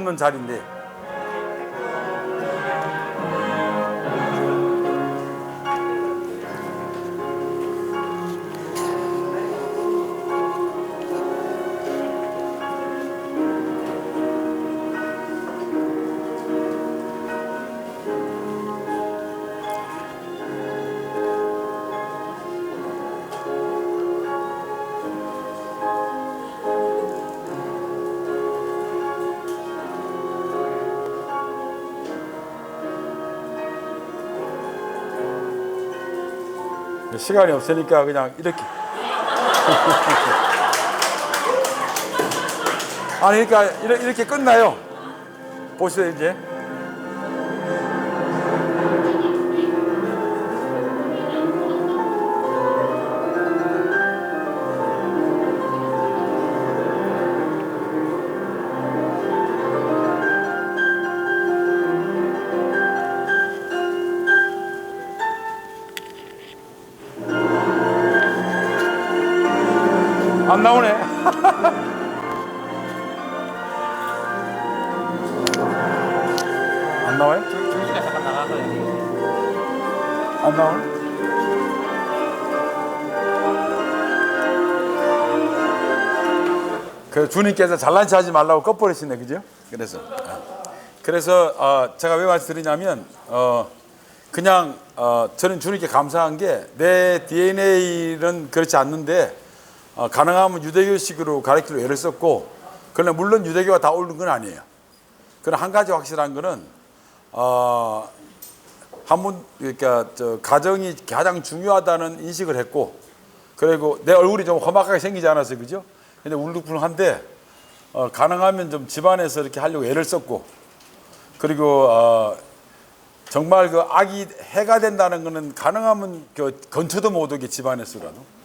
없는 자리인데. 시간이 없으니까 그냥 이렇게. 아니 그러니까 이렇게 끝나요. 보세요 이제. 안 나오네. 안 나와요? 중지가 잠깐 나가서요. 안 나오네. 그 주님께서 잘난 체 하지 말라고 꺼버리시네, 그죠? 그래서 제가 왜 말씀드리냐면 그냥 저는 주님께 감사한 게 내 DNA는 그렇지 않는데 가능하면 유대교식으로 가르치려 애를 썼고, 그러나 물론 유대교가 다 옳은 건 아니에요. 그러나 한 가지 확실한 거는 그러니까 가정이 가장 중요하다는 인식을 했고, 그리고 내 얼굴이 좀 험악하게 생기지 않았어요, 그죠? 근데 울룩불룩한데 가능하면 좀 집안에서 이렇게 하려고 애를 썼고, 그리고 정말 그 악이 해가 된다는 거는 가능하면 건쳐도 못 오게 집안에서라도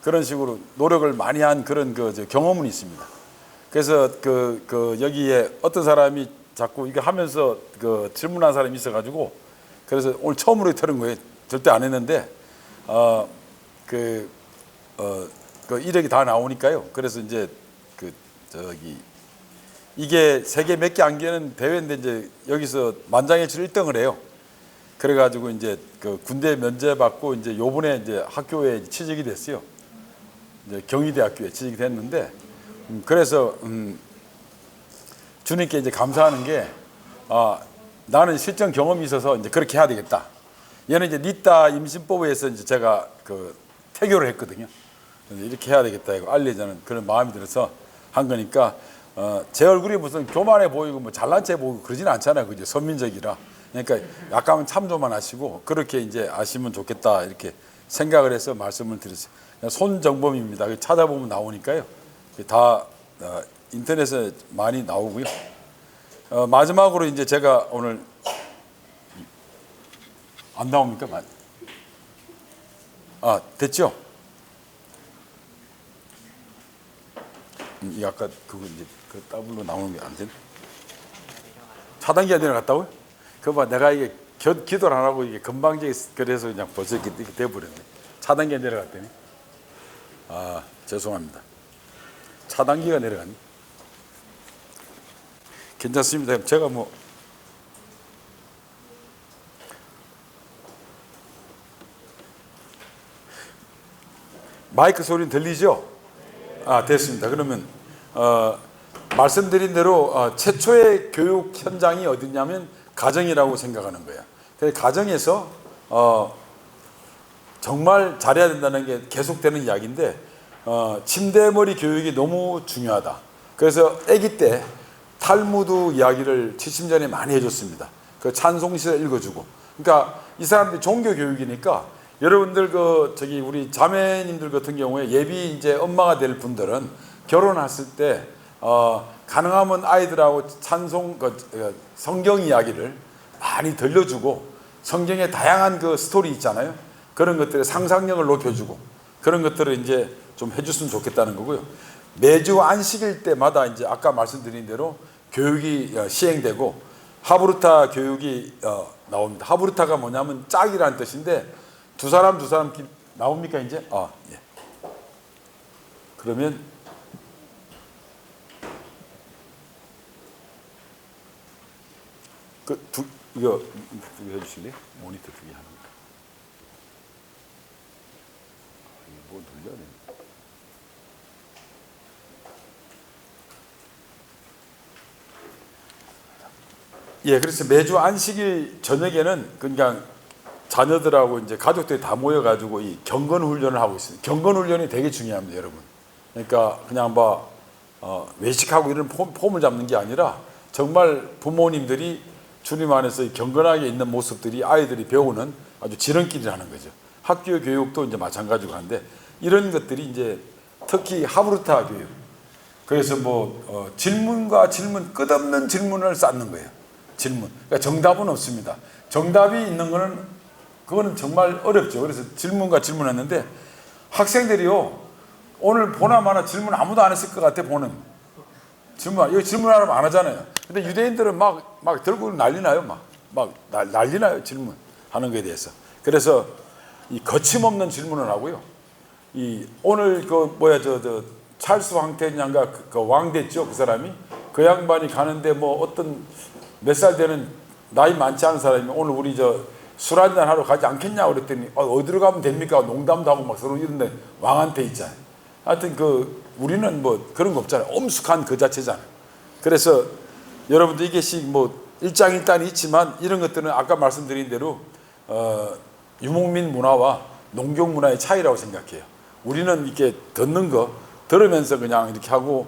그런 식으로 노력을 많이 한 그런 경험은 있습니다. 그래서 여기에 어떤 사람이 자꾸 이거 하면서 질문한 사람이 있어가지고, 그래서 오늘 처음으로 들은 거예요. 절대 안 했는데 이력이 다 나오니까요. 그래서 이제 이게 세계 몇 개 안 되는 대회인데 이제 여기서 만장일치로 1등을 해요. 그래가지고 이제 군대 면제 받고 이제 요번에 이제 학교에 취직이 됐어요. 이제 경희대학교에 취직이 됐는데, 그래서 주님께 이제 감사하는 게 나는 실전 경험이 있어서 이제 그렇게 해야 되겠다. 얘는 이제 니따 임신법에서 이제 제가 태교를 했거든요. 이렇게 해야 되겠다 이거 알리자는 그런 마음이 들어서 한 거니까 제 얼굴이 무슨 교만해 보이고 뭐 잘난 체 보이고 그러지는 않잖아요, 그죠? 선민적이라. 그러니까 약간 참조만 하시고 그렇게 이제 아시면 좋겠다 이렇게 생각을 해서 말씀을 드렸어요. 손정범입니다. 찾아보면 나오니까요. 다 인터넷에 많이 나오고요. 마지막으로 이제 제가 오늘 안 나옵니까? 됐죠? 이 아까 그거 이제 더블로 나오는 게 안 되네. 차단기가 내려갔다고요? 그거 봐, 내가 이게 기도를 안 하고 이게 금방지게 그래서 그냥 벌써 이렇게 돼버렸네. 차단기가 내려갔더니. 죄송합니다. 차단기가 내려갔네. 괜찮습니다. 제가 마이크 소리는 들리죠? 됐습니다. 그러면 말씀드린 대로 최초의 교육 현장이 어디냐면 가정이라고 생각하는 거예요. 그래서 가정에서 정말 잘해야 된다는 게 계속되는 이야기인데 침대머리 교육이 너무 중요하다. 그래서 아기 때 탈무드 이야기를 70년에 많이 해줬습니다. 그 찬송시를 읽어주고. 그러니까 이 사람들이 종교 교육이니까 여러분들 우리 자매님들 같은 경우에 예비 이제 엄마가 될 분들은 결혼했을 때 가능하면 아이들하고 찬송 성경 이야기를 많이 들려주고, 성경의 다양한 스토리 있잖아요. 그런 것들의 상상력을 높여주고 그런 것들을 이제 좀 해줬으면 좋겠다는 거고요. 매주 안식일 때마다 이제 아까 말씀드린 대로 교육이 시행되고 하브루타 교육이 나옵니다. 하브루타가 뭐냐면 짝이라는 뜻인데 두 사람 나옵니까 이제? 예. 그러면 이거 해주실래요? 모니터 2개 하는 거. 이게 뭐 눌려야 되나? 예, 그래서 매주 안식일 저녁에는 그냥 자녀들하고 이제 가족들이 다 모여가지고 이 경건 훈련을 하고 있습니다. 경건 훈련이 되게 중요합니다, 여러분. 그러니까 그냥 외식하고 이런 폼을 잡는 게 아니라 정말 부모님들이 주님 안에서 경건하게 있는 모습들이 아이들이 배우는 아주 지름길이라는 거죠. 학교 교육도 이제 마찬가지고 한데 이런 것들이 이제 특히 하브르타 교육. 그래서 질문과 질문, 끝없는 질문을 쌓는 거예요. 질문. 그러니까 정답은 없습니다. 정답이 있는 그거는 정말 어렵죠. 그래서 질문과 질문했는데 학생들이요, 오늘 보나마나 질문 아무도 안 했을 것 같아, 보는. 여기 질문하면 안 하잖아요. 근데 유대인들은 막 들고 난리 나요. 난리 나요. 질문하는 거에 대해서. 그래서 이 거침없는 질문을 하고요. 오늘 찰스 황태냐인가 그 왕 됐죠. 그 사람이. 그 양반이 가는데 어떤 몇 살 되는 나이 많지 않은 사람이 오늘 우리 술 한잔 하러 가지 않겠냐고 그랬더니 어디로 가면 됩니까? 농담도 하고 막 서로 이런데 왕한테 있잖아요. 하여튼 우리는 그런 거 없잖아요. 엄숙한 그 자체잖아요. 그래서 여러분들 이게씩 일장일단이 있지만 이런 것들은 아까 말씀드린 대로 유목민 문화와 농경 문화의 차이라고 생각해요. 우리는 이렇게 듣는 거 들으면서 그냥 이렇게 하고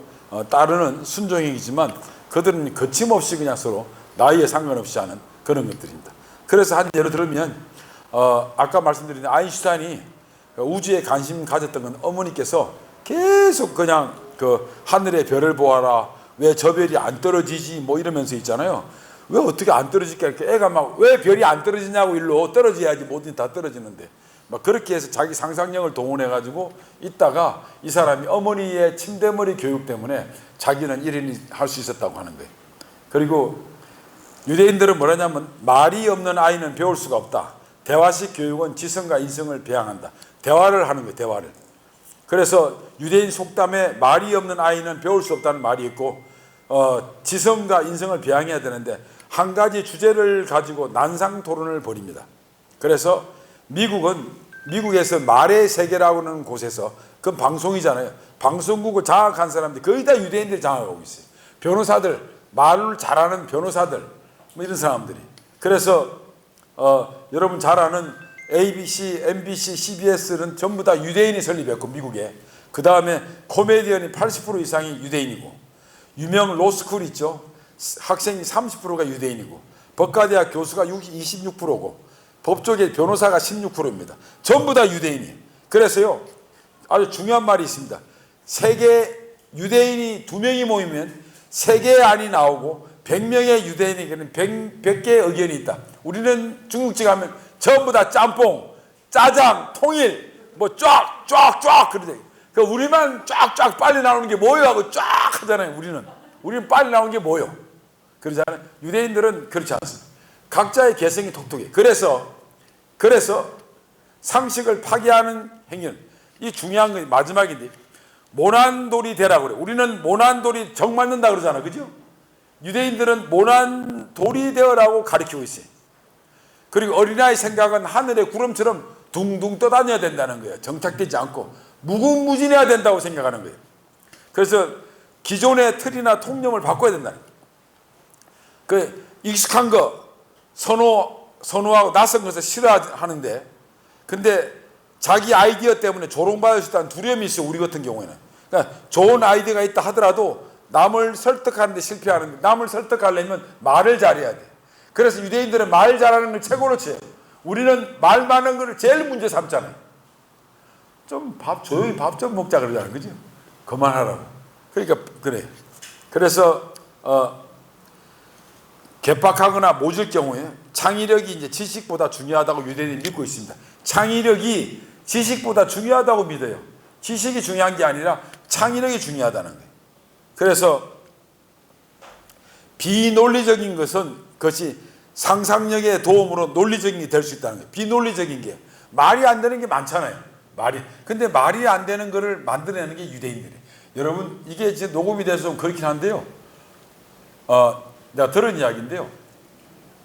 따르는 순종이지만 그들은 거침없이 그냥 서로 나이에 상관없이 하는 그런 것들입니다. 그래서 한 예를 들면 아까 말씀드린 아인슈타인이 우주에 관심 가졌던 건 어머니께서 계속 그냥 하늘의 별을 보아라, 왜 저 별이 안 떨어지지 이러면서 있잖아요. 왜 어떻게 안 떨어질까 이렇게 애가 왜 별이 안 떨어지냐고, 일로 떨어져야지 뭐든 다 떨어지는데 그렇게 해서 자기 상상력을 동원해 가지고 있다가 이 사람이 어머니의 침대머리 교육 때문에 자기는 일인이 할 수 있었다고 하는 거예요. 그리고 유대인들은 뭐라냐면 말이 없는 아이는 배울 수가 없다. 대화식 교육은 지성과 인성을 배양한다. 대화를 하는 거예요. 대화를. 그래서 유대인 속담에 말이 없는 아이는 배울 수 없다는 말이 있고 지성과 인성을 배양해야 되는데 한 가지 주제를 가지고 난상 토론을 벌입니다. 그래서 미국에서 말의 세계라고 하는 곳에서 그건 방송이잖아요. 방송국을 장악한 사람들이 거의 다 유대인들이 장악하고 있어요. 변호사들, 말을 잘하는 변호사들 이런 사람들이. 그래서 여러분 잘 아는 ABC, MBC, CBS는 전부 다 유대인이 설립했고 미국에. 그 다음에 코미디언이 80% 이상이 유대인이고, 유명 로스쿨 있죠. 학생이 30%가 유대인이고, 법과대학 교수가 26%고, 법조계 변호사가 16%입니다. 전부 다 유대인이에요. 그래서요, 아주 중요한 말이 있습니다. 유대인이 2명이 모이면 3개의 안이 나오고 100명의 유대인에게는 100개의 의견이 있다. 우리는 중국집 가면 전부 다 짬뽕, 짜장, 통일, 쫙 그러대. 우리만 쫙 빨리 나오는 게 뭐예요? 하고 쫙 하잖아요. 우리는 빨리 나오는 게 뭐예요? 그러잖아요. 유대인들은 그렇지 않습니다. 각자의 개성이 독특해. 그래서 상식을 파괴하는 행위는 이 중요한 건 마지막인데 모난돌이 되라고 그래. 우리는 모난돌이 정 맞는다 그러잖아. 그죠? 유대인들은 모난돌이 되어라고 가르치고 있어요. 그리고 어린아이 생각은 하늘의 구름처럼 둥둥 떠다녀야 된다는 거예요. 정착되지 않고 무궁무진해야 된다고 생각하는 거예요. 그래서 기존의 틀이나 통념을 바꿔야 된다는 거예요. 익숙한 거 선호하고 낯선 것을 싫어하는데, 근데 자기 아이디어 때문에 조롱받을 수 있다는 두려움이 있어요. 우리 같은 경우에는. 그러니까 좋은 아이디어가 있다 하더라도 남을 설득하는데 실패하는데, 남을 설득하려면 말을 잘해야 돼. 그래서 유대인들은 말 잘하는 걸 최고로 쳐요. 우리는 말 많은 걸 제일 문제 삼잖아요. 조용히 밥 좀 먹자 그러잖아요. 그죠? 그만하라고. 그러니까 그래. 그래서 개팍하거나 모질 경우에 창의력이 이제 지식보다 중요하다고 유대인이 믿고 있습니다. 창의력이 지식보다 중요하다고 믿어요. 지식이 중요한 게 아니라 창의력이 중요하다는 거예요. 그래서 비논리적인 것이 상상력의 도움으로 논리적인 게 될 수 있다는 거예요. 비논리적인 게. 말이 안 되는 게 많잖아요. 근데 말이 안 되는 거를 만들어내는 게 유대인들이에요. 여러분, 이게 이제 녹음이 돼서 좀 그렇긴 한데요. 내가 들은 이야기인데요.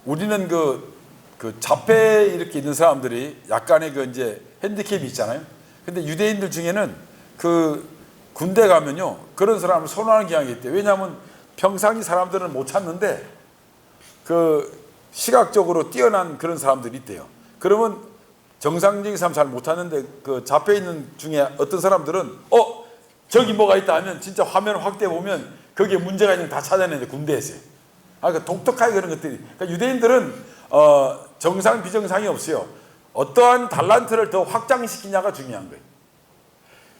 우리는 그 자폐 이렇게 있는 사람들이 약간의 그 이제 핸디캡이 있잖아요. 근데 유대인들 중에는 그 군대 가면요 그런 사람을 선호하는 경향이 있대요. 왜냐하면 평상시 사람들은 못 찾는데 그 시각적으로 뛰어난 그런 사람들이 있대요. 그러면 정상적인 사람 잘 못 찾는데 그 자폐 있는 중에 어떤 사람들은 저기 뭐가 있다 하면 진짜 화면 확대해 보면 거기에 문제가 있는 거 다 찾아내는데 군대에서. 그러니까 독특하게 그런 것들이. 그러니까 유대인들은 정상 비정상이 없어요. 어떠한 달란트를 더 확장시키냐가 중요한 거예요.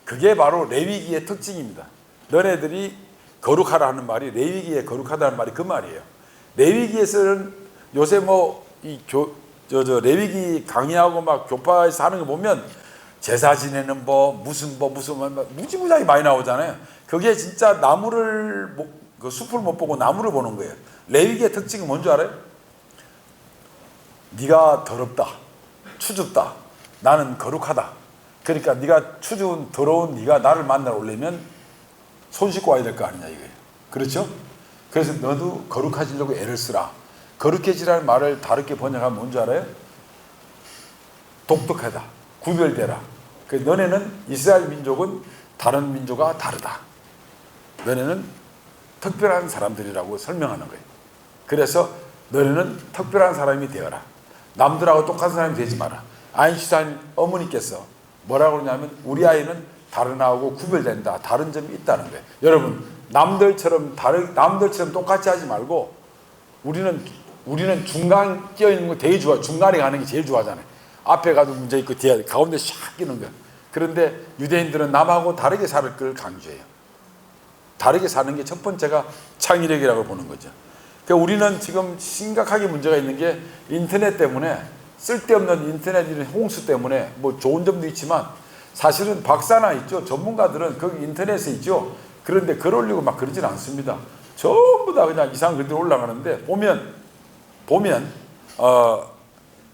그게 바로 레위기의 특징입니다. 너네들이 거룩하라 하는 말이 레위기에 거룩하다는 말이 그 말이에요. 레위기에서는 요새 레위기 강의하고 막 교파에서 하는 거 보면 제사 지내는 법 무슨 무지무지하게 많이 나오잖아요. 그게 진짜 나무를 그 숲을 못 보고 나무를 보는 거예요. 레위기의 특징은 뭔지 알아요? 네가 더럽다, 추줍다, 나는 거룩하다. 그러니까 네가 추운 더러운 네가 나를 만나러 오려면 손 씻고 와야 될 거 아니냐 이거예요. 그렇죠? 그래서 너도 거룩해지려고 애를 쓰라. 거룩해지라는 말을 다르게 번역하면 뭔지 알아요? 독특하다, 구별되라. 그 너네는 이스라엘 민족은 다른 민족과 다르다. 너네는 특별한 사람들이라고 설명하는 거예요. 그래서 너네는 특별한 사람이 되어라. 남들하고 똑같은 사람이 되지 마라. 아인슈타인 어머니께서 뭐라고 그러냐면 우리 아이는 다른 아이하고 구별된다. 다른 점이 있다는 거예요. 여러분 남들처럼 똑같이 하지 말고 우리는 중간 끼어 있는 거 되게 좋아. 중간에 가는 게 제일 좋아하잖아요. 앞에 가도 문제 있고 뒤에 가운데 샥 끼는 거예요. 그런데 유대인들은 남하고 다르게 살 걸 강조해요. 다르게 사는 게 첫 번째가 창의력이라고 보는 거죠. 그러니까 우리는 지금 심각하게 문제가 있는 게 인터넷 때문에 쓸데없는 인터넷 이런 홍수 때문에 뭐 좋은 점도 있지만 사실은 박사나 있죠. 전문가들은 거기 인터넷에 있죠. 그런데 글 올리고 막 그러진 않습니다. 전부 다 그냥 이상한 글들이 올라가는데 보면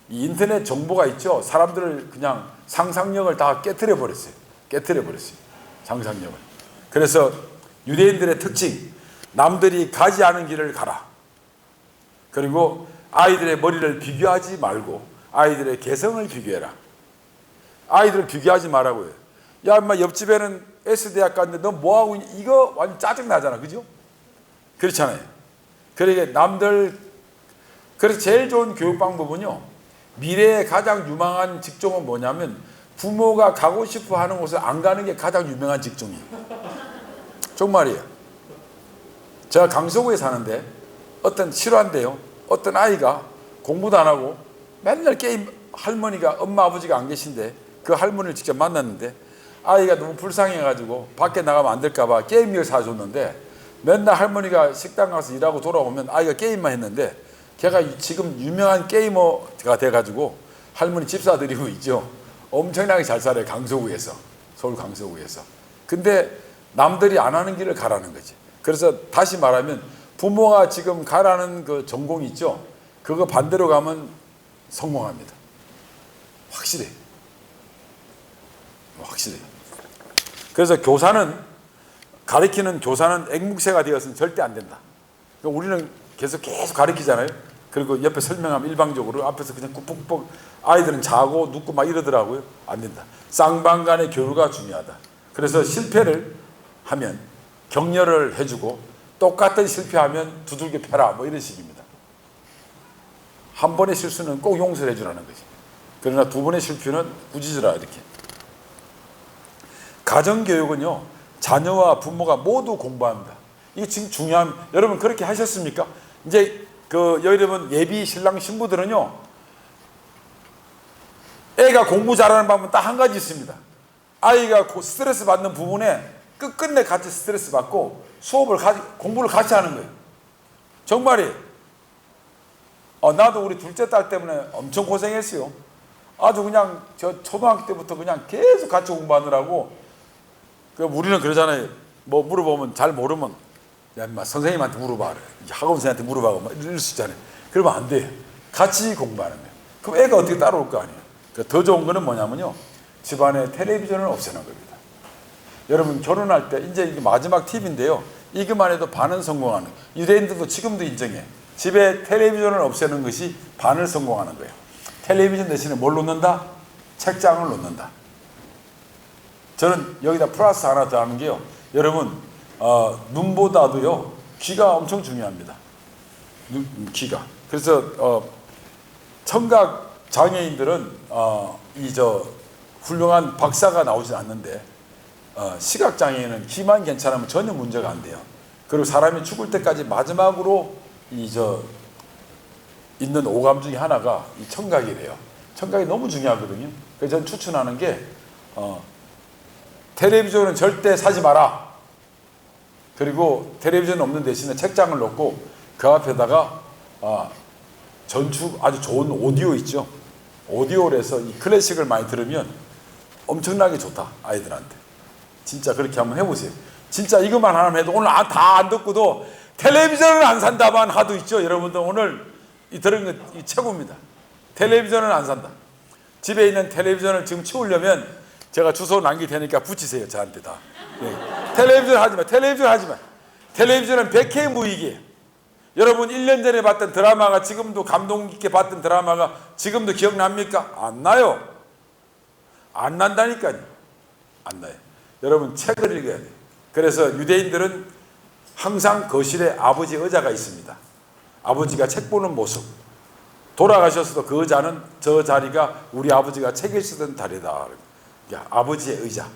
이 인터넷 정보가 있죠. 사람들을 그냥 상상력을 다 깨트려 버렸어요. 상상력을. 그래서 유대인들의 특징, 남들이 가지 않은 길을 가라. 그리고 아이들의 머리를 비교하지 말고 아이들의 개성을 비교해라. 아이들을 비교하지 말라고요. 야, 인마 옆집에는 S대학 갔는데 너 뭐하고 있니? 이거 완전 짜증나잖아. 그죠? 그렇잖아요. 그러니까 그래서 제일 좋은 교육 방법은요. 미래에 가장 유망한 직종은 뭐냐면 부모가 가고 싶어 하는 곳을 안 가는 게 가장 유명한 직종이에요. 정말이에요. 제가 강서구에 사는데 싫어한대요. 어떤 아이가 공부도 안 하고 맨날 게임, 할머니가 엄마 아버지가 안 계신데 그 할머니를 직접 만났는데 아이가 너무 불쌍해가지고 밖에 나가면 안 될까 봐 게임기를 사줬는데 맨날 할머니가 식당 가서 일하고 돌아오면 아이가 게임만 했는데 걔가 지금 유명한 게이머가 돼가지고 할머니 집사 드리고 있죠. 엄청나게 잘 살아요. 강서구에서. 서울 강서구에서. 근데 남들이 안 하는 길을 가라는 거지. 그래서 다시 말하면 부모가 지금 가라는 그 전공이 있죠. 그거 반대로 가면 성공합니다. 확실해. 그래서 가르치는 교사는 앵무새가 되어서는 절대 안 된다. 그러니까 우리는 계속 가르치잖아요. 그리고 옆에 설명하면 일방적으로 앞에서 그냥 꾹꾹꾹 아이들은 자고 눕고 막 이러더라고요. 안 된다. 쌍방간의 교류가 중요하다. 그래서 실패를 하면 격려를 해주고 똑같은 실패하면 두들겨 패라 뭐 이런 식입니다. 한 번의 실수는 꼭 용서를 해주라는 거지. 그러나 두 번의 실패는 꾸짖으라 이렇게. 가정교육은요. 자녀와 부모가 모두 공부합니다. 이게 지금 중요한, 여러분 그렇게 하셨습니까? 이제 여러분 예비 신랑 신부들은요. 애가 공부 잘하는 방법은 딱 한 가지 있습니다. 아이가 스트레스 받는 부분에 끝끝내 같이 스트레스 받고 공부를 같이 하는 거예요. 정말이에요. 나도 우리 둘째 딸 때문에 엄청 고생했어요. 아주 그냥 초등학교 때부터 그냥 계속 같이 공부하느라고. 우리는 그러잖아요. 뭐 물어보면 잘 모르면 야, 인마 선생님한테 물어봐. 학원 선생님한테 물어봐. 막 이럴 수 있잖아요. 그러면 안 돼요. 같이 공부하는 거예요. 그럼 애가 어떻게 따라올 거 아니에요. 더 좋은 거는 뭐냐면요. 집안에 텔레비전을 없애는 겁니다. 여러분 결혼할 때 이제 이게 마지막 팁인데요. 이것만 해도 반은 성공하는. 유대인들도 지금도 인정해. 집에 텔레비전을 없애는 것이 반을 성공하는 거예요. 텔레비전 대신에 뭘 놓는다? 책장을 놓는다. 저는 여기다 플러스 하나 더 하는 게요. 여러분, 눈보다도요, 귀가 엄청 중요합니다. 귀가. 그래서, 청각 장애인들은, 훌륭한 박사가 나오지 않는데, 시각 장애인은 귀만 괜찮으면 전혀 문제가 안 돼요. 그리고 사람이 죽을 때까지 마지막으로 있는 오감 중에 하나가 이 청각이래요. 청각이 너무 중요하거든요. 그래서 저는 추천하는 게, 텔레비전은 절대 사지 마라. 그리고 텔레비전 없는 대신에 책장을 놓고 그 앞에다가 전축 아주 좋은 오디오 있죠. 오디오를 해서 이 클래식을 많이 들으면 엄청나게 좋다, 아이들한테. 진짜 그렇게 한번 해보세요. 진짜 이것만 하나만 해도 오늘 다 안 듣고도 텔레비전을 안 산다만 하도 있죠. 여러분들 오늘 이 들은 거 최고입니다. 텔레비전을 안 산다. 집에 있는 텔레비전을 지금 치우려면 제가 주소 남길 테니까 붙이세요. 저한테 다. 네. 텔레비전 하지 마. 텔레비전 하지 마. 텔레비전은 백해무익이에요. 여러분 1년 전에 봤던 드라마가 지금도 감동 깊게 봤던 드라마가 지금도 기억납니까? 안 나요. 안 난다니까요. 안 나요. 여러분 책을 읽어야 돼요. 그래서 유대인들은 항상 거실에 아버지 의자가 있습니다. 아버지가 책 보는 모습. 돌아가셨어도 그 의자는 저 자리가 우리 아버지가 책을 쓰던 자리다. 아버지의 의자.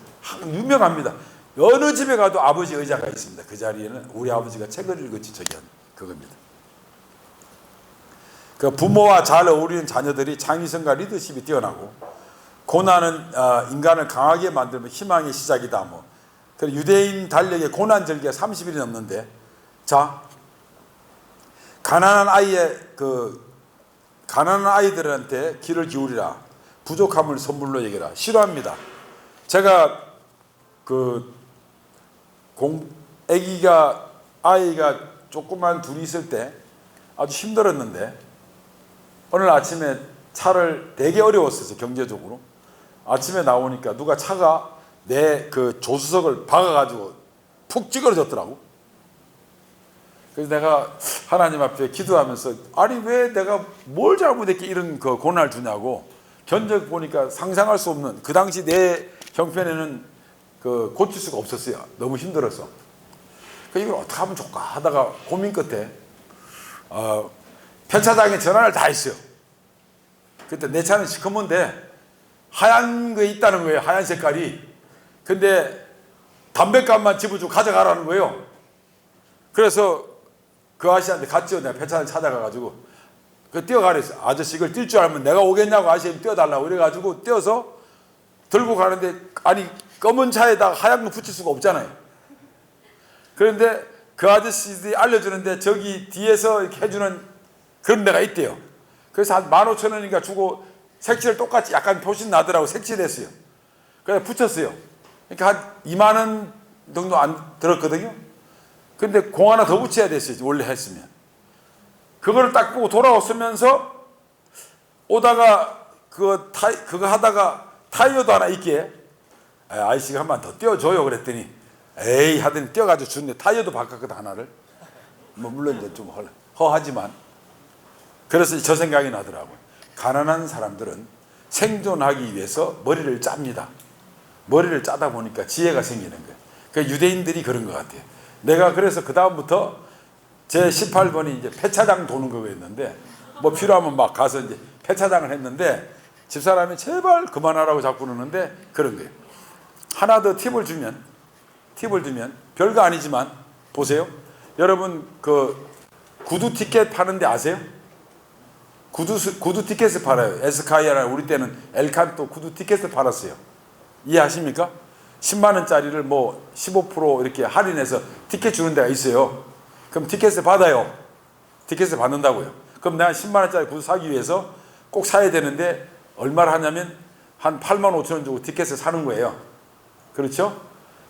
유명합니다. 어느 집에 가도 아버지 의자가 있습니다. 그 자리에는 우리 아버지가 책을 읽었지 저기 한 그겁니다. 그 부모와 잘 어울리는 자녀들이 창의성과 리더십이 뛰어나고 고난은 인간을 강하게 만들면 희망의 시작이다. 뭐. 그리고 유대인 달력의 고난 절기가 30일이 넘는데, 자, 가난한 아이들한테 귀를 기울이라. 부족함을 선물로 여기라. 싫어합니다. 제가 아이가 조그만 둘이 있을 때 아주 힘들었는데 오늘 아침에 차를 되게 어려웠었어요. 경제적으로. 아침에 나오니까 누가 차가 내 그 조수석을 박아가지고 푹 찌그러졌더라고. 그래서 내가 하나님 앞에 기도하면서 아니 왜 내가 뭘 잘못했게 이런 그 고난을 주냐고 견적 보니까 상상할 수 없는 그 당시 내 형편에는 그 고칠 수가 없었어요. 너무 힘들어서. 이걸 어떻게 하면 좋을까 하다가 고민 끝에 폐차장에 전화를 다 했어요. 그때 내 차는 시커먼데 하얀 거 있다는 거예요. 하얀 색깔이. 근데 담뱃값만 집어주고 가져가라는 거예요. 그래서 그 아저씨한테 갔죠. 내가 폐차장 찾아가가지고 뛰어가랬어요. 아저씨 이걸 뛸 줄 알면 내가 오겠냐고 아저씨 뛰어달라고 이래가지고 뛰어서 들고 가는데 아니 검은 차에다가 하얀 거 붙일 수가 없잖아요. 그런데 그 아저씨들이 알려주는데 저기 뒤에서 이렇게 해주는 그런 데가 있대요. 그래서 한 15,000원인가 주고 색칠 똑같이 약간 표시 나더라고. 색칠했어요. 그래서 붙였어요. 그러니까 한 2만 원 정도 안 들었거든요. 근데 공 하나 더 붙여야 됐어요. 원래 했으면. 그거를 딱 보고 돌아왔으면서 오다가 그거 하다가 타이어도 하나 있게 아이씨가 한 번 더 띄워줘요. 그랬더니 에이 하더니 띄워가지고 주는데 타이어도 바꿨거든 하나를. 뭐 물론 이제 좀 허하지만 그래서 저 생각이 나더라고요. 가난한 사람들은 생존하기 위해서 머리를 짭니다. 머리를 짜다 보니까 지혜가 생기는 거예요. 그러니까 유대인들이 그런 것 같아요. 내가 그래서 그 다음부터 제 18번이 이제 폐차장 도는 거였는데 뭐 필요하면 막 가서 이제 폐차장을 했는데 집사람이 제발 그만하라고 자꾸 그러는데 그런 거예요. 하나 더 팁을 주면 별거 아니지만 보세요. 여러분 그 구두 티켓 파는데 아세요? 구두 티켓을 팔아요. 에스카이아나 우리 때는 엘칸토 구두 티켓을 팔았어요. 이해하십니까? 10만 원짜리를 뭐 15% 이렇게 할인해서 티켓 주는 데가 있어요. 그럼 티켓을 받아요. 티켓을 받는다고요. 그럼 내가 10만 원짜리 구두 사기 위해서 꼭 사야 되는데 얼마를 하냐면 한 8만 5천 원 주고 티켓을 사는 거예요. 그렇죠?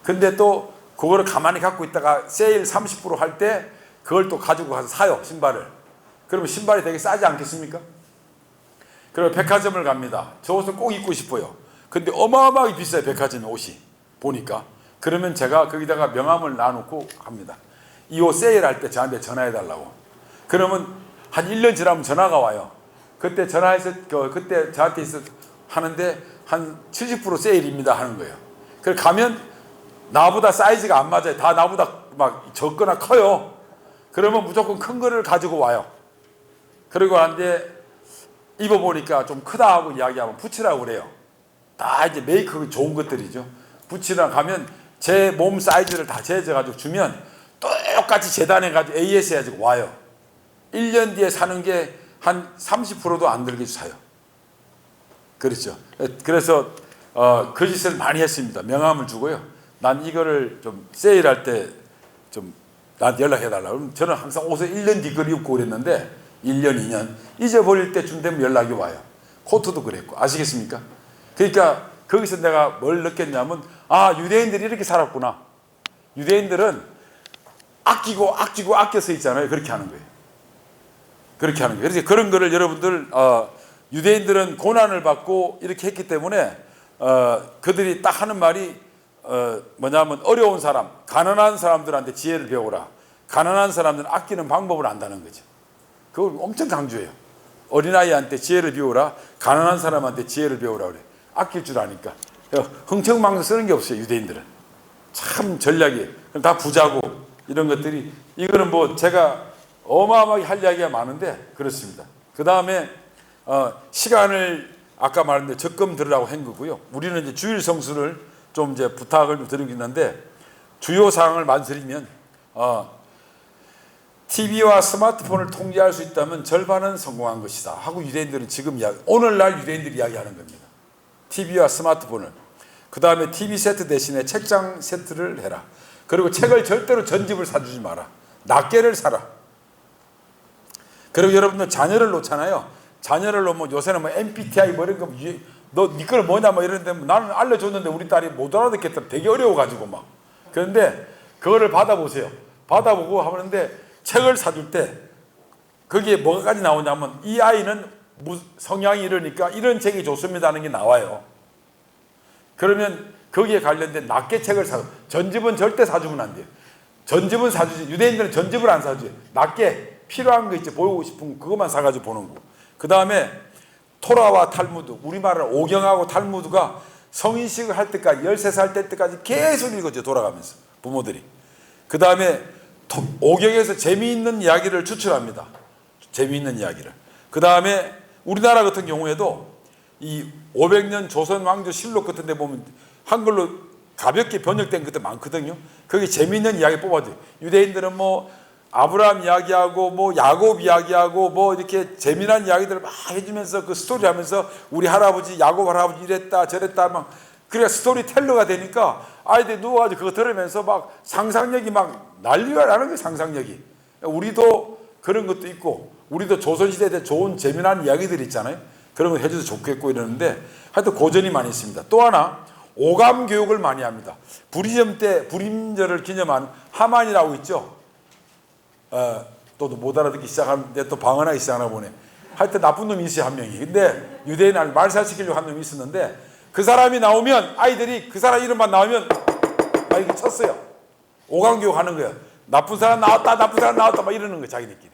근데 또 그거를 가만히 갖고 있다가 세일 30% 할 때 그걸 또 가지고 가서 사요. 신발을. 그러면 신발이 되게 싸지 않겠습니까? 그리고 백화점을 갑니다. 저 옷을 꼭 입고 싶어요. 근데 어마어마하게 비싸요. 백화점 옷이. 보니까. 그러면 제가 거기다가 명함을 놔놓고 합니다. 이 옷 세일할 때 저한테 전화해 달라고. 그러면 한 1년 지나면 전화가 와요. 그때 전화해서 그때 저한테 하는데 한 70% 세일입니다 하는 거예요. 그래서 가면 나보다 사이즈가 안 맞아요. 다 나보다 막 적거나 커요. 그러면 무조건 큰 거를 가지고 와요. 그리고 한데 입어보니까 좀 크다 하고 이야기하면 붙이라고 그래요. 다 이제 메이크업이 좋은 것들이죠. 붙이라 가면 제 몸 사이즈를 다 재져가지고 주면 똑같이 재단해가지고 AS 해가지고 와요. 1년 뒤에 사는 게 한 30%도 안 들게 사요. 그렇죠. 그래서 그 짓을 많이 했습니다. 명함을 주고요. 난 이거를 좀 세일할 때 좀 나한테 연락해달라. 그럼 저는 항상 옷을 1년 뒤 걸 입고 그랬는데 1년, 2년 잊어버릴 때쯤 되면 연락이 와요. 코트도 그랬고. 아시겠습니까? 그러니까 거기서 내가 뭘 느꼈냐면 유대인들이 이렇게 살았구나. 유대인들은 아껴서 있잖아요. 그렇게 하는 거예요. 그렇게 하는 거예요. 그래서 그런 거를 여러분들 유대인들은 고난을 받고 이렇게 했기 때문에 그들이 딱 하는 말이 뭐냐면 어려운 사람, 가난한 사람들한테 지혜를 배우라. 가난한 사람들은 아끼는 방법을 안다는 거죠. 그걸 엄청 강조해요. 어린아이한테 지혜를 배우라. 가난한 사람한테 지혜를 배우라 그래. 아낄 줄 아니까. 흥청망청 쓰는 게 없어요. 유대인들은. 참 전략이. 다 부자고 이런 것들이. 이거는 뭐 제가 어마어마하게 할 이야기가 많은데 그렇습니다. 그 다음에 시간을 아까 말했는데 적금 들으라고 한 거고요. 우리는 이제 주일 성수를 좀 이제 부탁을 좀 드리고 있는데 주요 사항을 말씀드리면 TV와 스마트폰을 통제할 수 있다면 절반은 성공한 것이다 하고 유대인들은 지금 오늘날 유대인들이 이야기하는 겁니다. TV와 스마트폰을. 그 다음에 TV 세트 대신에 책장 세트를 해라. 그리고 책을 절대로 전집을 사주지 마라. 낱개를 사라. 그리고 여러분들 자녀를 놓잖아요. 자녀를 놓으면 요새는 뭐 MBTI 뭐 이런 거 네 거는 뭐냐 뭐 이러는데 나는 알려줬는데 우리 딸이 못 알아듣겠다. 되게 어려워가지고 막. 그런데 그거를 받아보세요. 받아보고 하는데 책을 사줄 때 거기에 뭐가까지 나오냐면 이 아이는 성향이 이러니까 이런 책이 좋습니다 하는 게 나와요. 그러면 거기에 관련된 낱개 책을 전집은 절대 사주면 안 돼요. 전집은 사주지. 유대인들은 전집을 안 사줘요. 낱개 필요한 거 있지. 보이고 싶은 거 그것만 사가지고 보는 거. 그 다음에 토라와 탈무드, 우리말은 오경하고 탈무드가 성인식을 할 때까지 13살 때까지 계속 읽어줘요. 돌아가면서 부모들이. 그 다음에 오경에서 재미있는 이야기를 추출합니다. 재미있는 이야기를. 그 다음에 우리나라 같은 경우에도 이 500년 조선 왕조 실록 같은 데 보면 한글로 가볍게 번역된 것도 많거든요. 거기 재미있는 이야기 뽑아줘요. 유대인들은 뭐 아브라함 이야기하고 뭐 야곱 이야기하고 뭐 이렇게 재미난 이야기들을 막 해주면서 그 스토리 하면서 우리 할아버지 야곱 할아버지 이랬다 저랬다 막 그래 스토리텔러가 되니까 아이들이 누워가지고 그거 들으면서 막 상상력이 막 난리가 나는 거예요. 상상력이. 우리도 그런 것도 있고 우리도 조선시대에 대해 좋은 재미난 이야기들 있잖아요. 그런 거 해줘도 좋겠고 이러는데 하여튼 고전이 많이 있습니다. 또 하나 오감 교육을 많이 합니다. 불임절 때 불임절을 기념한 하만이라고 있죠. 또 못 알아듣기 시작하는데 또 방언하기 시작하나 보네. 하여튼 나쁜 놈이 있어요. 한 명이. 근데 유대인을 말살시키려고 한 놈이 있었는데 그 사람이 나오면 아이들이 그 사람 이름만 나오면 막 이렇게 쳤어요. 오감교육 하는 거예요. 나쁜 사람 나왔다 나쁜 사람 나왔다 막 이러는 거예요. 자기들끼리.